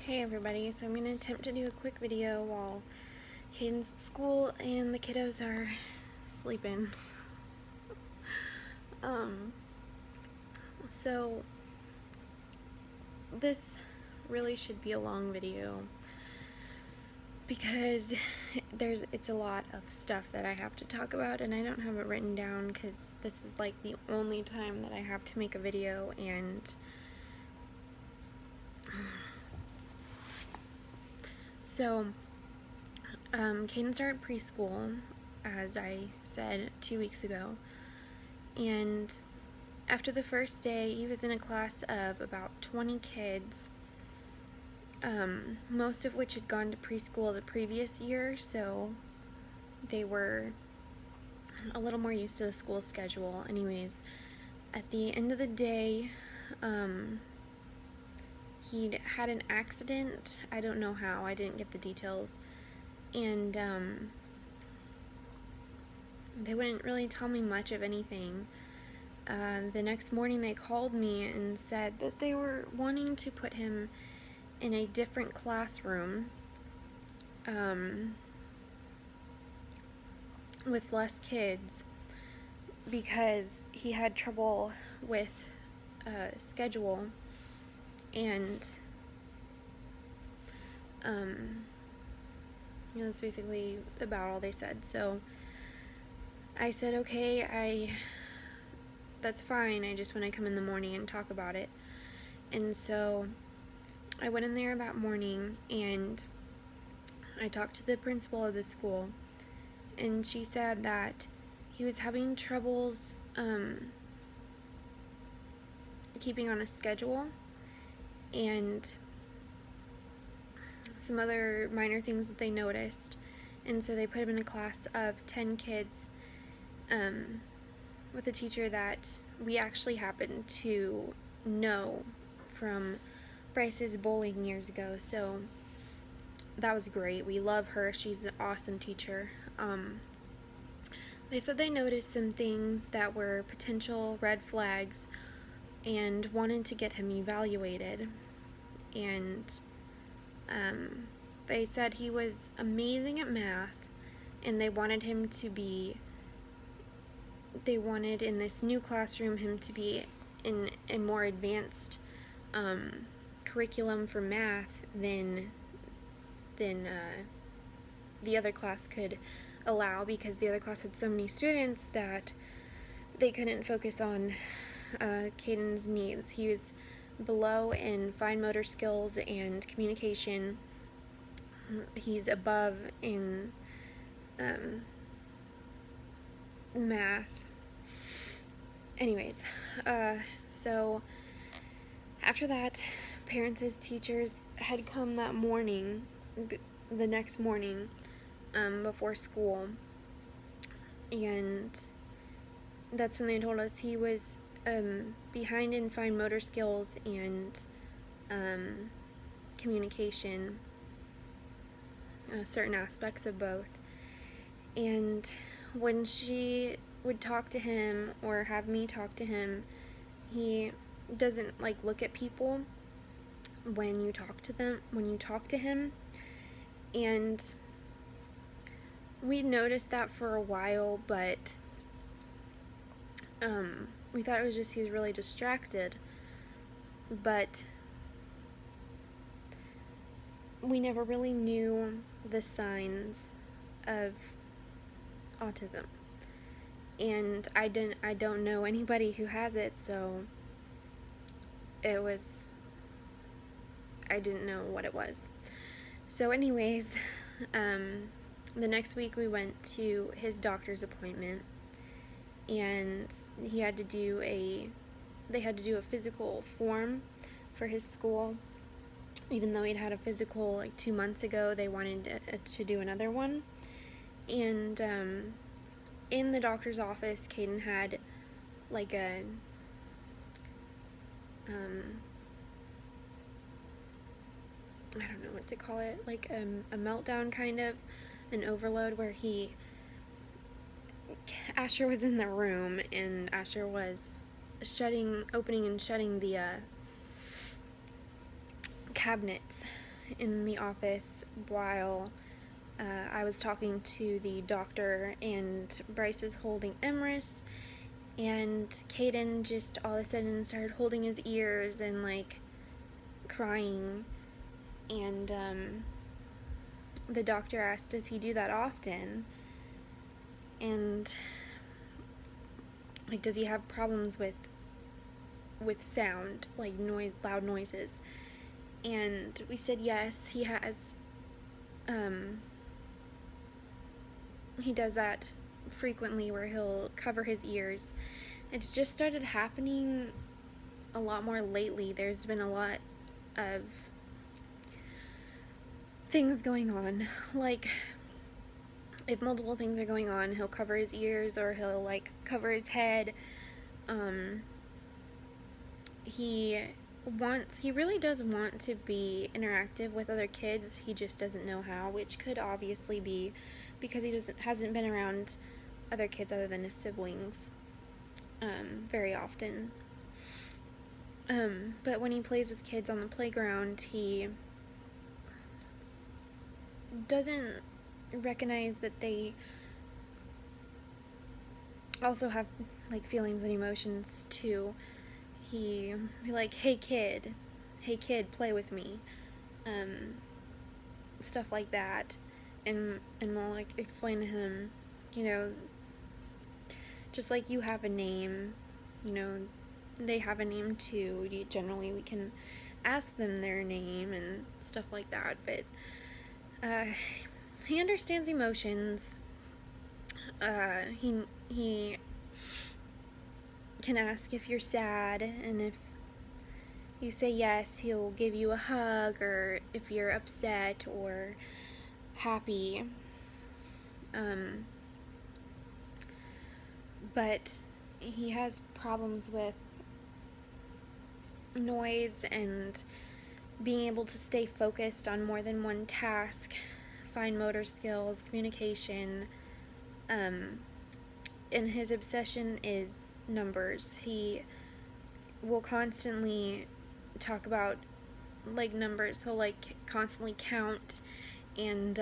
Hey everybody, so I'm going to attempt to do a quick video while Kaiden's at school and the kiddos are sleeping. So this really should be a long video because it's a lot of stuff that I have to talk about and I don't have it written down because this is like the only time that I have to make a video, and so Kaiden started preschool, as I said 2 weeks ago, and after the first day he was in a class of about 20 kids, most of which had gone to preschool the previous year, so they were a little more used to the school schedule. Anyways, at the end of the day, he'd had an accident. I don't know how, I didn't get the details, and they wouldn't really tell me much of anything. The next morning they called me and said that they were wanting to put him in a different classroom with less kids because he had trouble with schedule, and that's basically about all they said. So I said, okay, that's fine, I just want to come in the morning and talk about it. And so I went in there that morning and I talked to the principal of the school, and she said that he was having troubles keeping on a schedule and some other minor things that they noticed, and so they put him in a class of 10 kids with a teacher that we actually happened to know from Bryce's bowling years ago. So that was great. We love her. She's an awesome teacher. They said they noticed some things that were potential red flags and wanted to get him evaluated. And they said he was amazing at math, and they wanted in this new classroom him to be in a more advanced curriculum for math than the other class could allow, because the other class had so many students that they couldn't focus on Kaiden's needs. He was below in fine motor skills and communication. He's above in math. Anyways, so after that, parents as teachers had come that morning, the next morning, before school, and that's when they told us he was behind in fine motor skills and communication, certain aspects of both. And when she would talk to him or have me talk to him, he doesn't look at people when you talk to him, and we noticed that for a while, but we thought it was just he was really distracted, but we never really knew the signs of autism, and I don't know anybody who has it, so I didn't know what it was. So anyways, the next week we went to his doctor's appointment, and they had to do a physical form for his school. Even though he'd had a physical 2 months ago, they wanted to do another one. And in the doctor's office, Kaiden had a I don't know what to call it, a meltdown, kind of an overload, where Asher was in the room and Asher was opening and shutting the cabinets in the office while I was talking to the doctor, and Bryce was holding Emrys, and Kaiden just all of a sudden started holding his ears and like crying, and the doctor asked, does he do that often? And like, does he have problems with sound, like loud noises? And we said yes, he has. He does that frequently where he'll cover his ears. It's just started happening a lot more lately. There's been a lot of things going on. Like, if multiple things are going on, he'll cover his ears or he'll like cover his head. He really does want to be interactive with other kids. He just doesn't know how, which could obviously be because he hasn't been around other kids other than his siblings very often. But when he plays with kids on the playground, he doesn't recognize that they also have like feelings and emotions too. He be like, hey kid, play with me, stuff like that, and we'll like explain to him, just like you have a name, they have a name too. Generally we can ask them their name and stuff like that, but he understands emotions. He can ask if you're sad, and if you say yes, he'll give you a hug, or if you're upset or happy. But he has problems with noise and being able to stay focused on more than one task, fine motor skills, communication, and his obsession is numbers. He will constantly talk about like numbers. He'll like constantly count and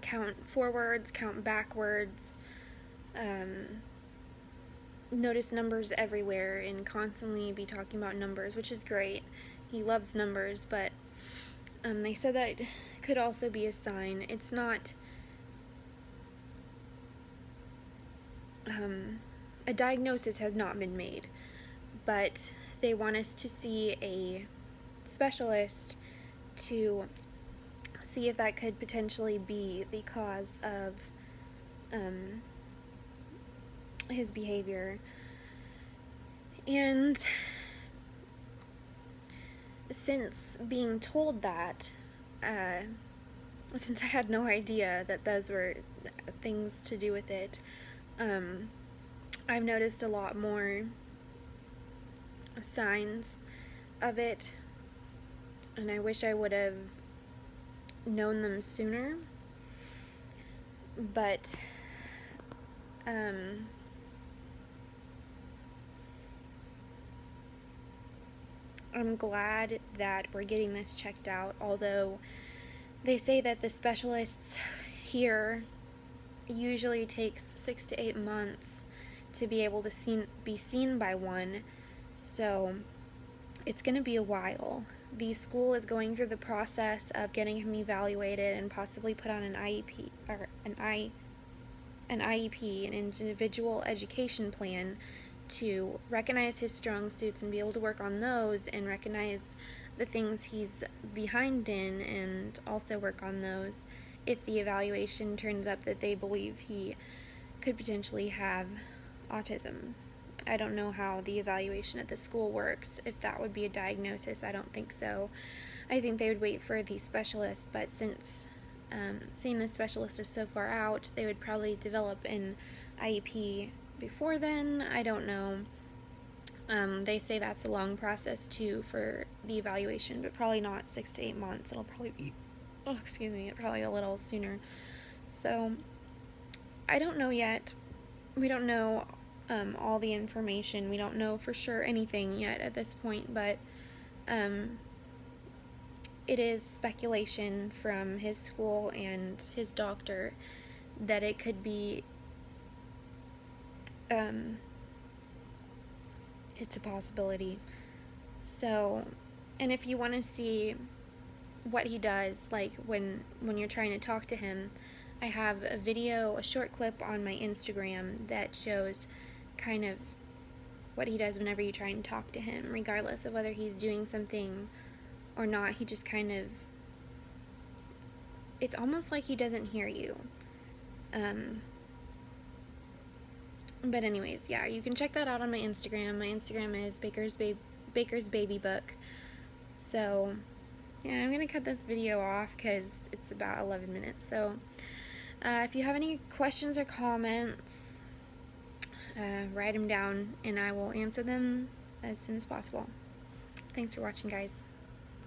count forwards, count backwards, notice numbers everywhere, and constantly be talking about numbers, which is great. He loves numbers, but they said that could also be a sign. It's not a diagnosis has not been made, but they want us to see a specialist to see if that could potentially be the cause of his behavior. And since being told that, since I had no idea that those were things to do with it, I've noticed a lot more signs of it, and I wish I would have known them sooner. But I'm glad that we're getting this checked out, although they say that the specialists here usually takes 6 to 8 months to be able to be seen by one, so it's going to be a while. The school is going through the process of getting him evaluated and possibly put on an IEP, or an IEP, an individual education plan, to recognize his strong suits and be able to work on those, and recognize the things he's behind in and also work on those if the evaluation turns up that they believe he could potentially have autism. I don't know how the evaluation at the school works, if that would be a diagnosis. I don't think so. I think they would wait for the specialist, but since seeing the specialist is so far out, they would probably develop an IEP before then. I don't know. They say that's a long process too for the evaluation, but probably not 6 to 8 months. It'll probably be, probably a little sooner. So I don't know yet. We don't know all the information. We don't know for sure anything yet at this point, but it is speculation from his school and his doctor that it could be, it's a possibility. So, and if you want to see what he does, like when you're trying to talk to him, I have a video, a short clip on my Instagram that shows kind of what he does whenever you try and talk to him, regardless of whether he's doing something or not. He just kind of, it's almost like he doesn't hear you. But anyways, yeah, you can check that out on my Instagram. My Instagram is Baker's Baby Book. So, yeah, I'm going to cut this video off because it's about 11 minutes. So, if you have any questions or comments, write them down and I will answer them as soon as possible. Thanks for watching, guys.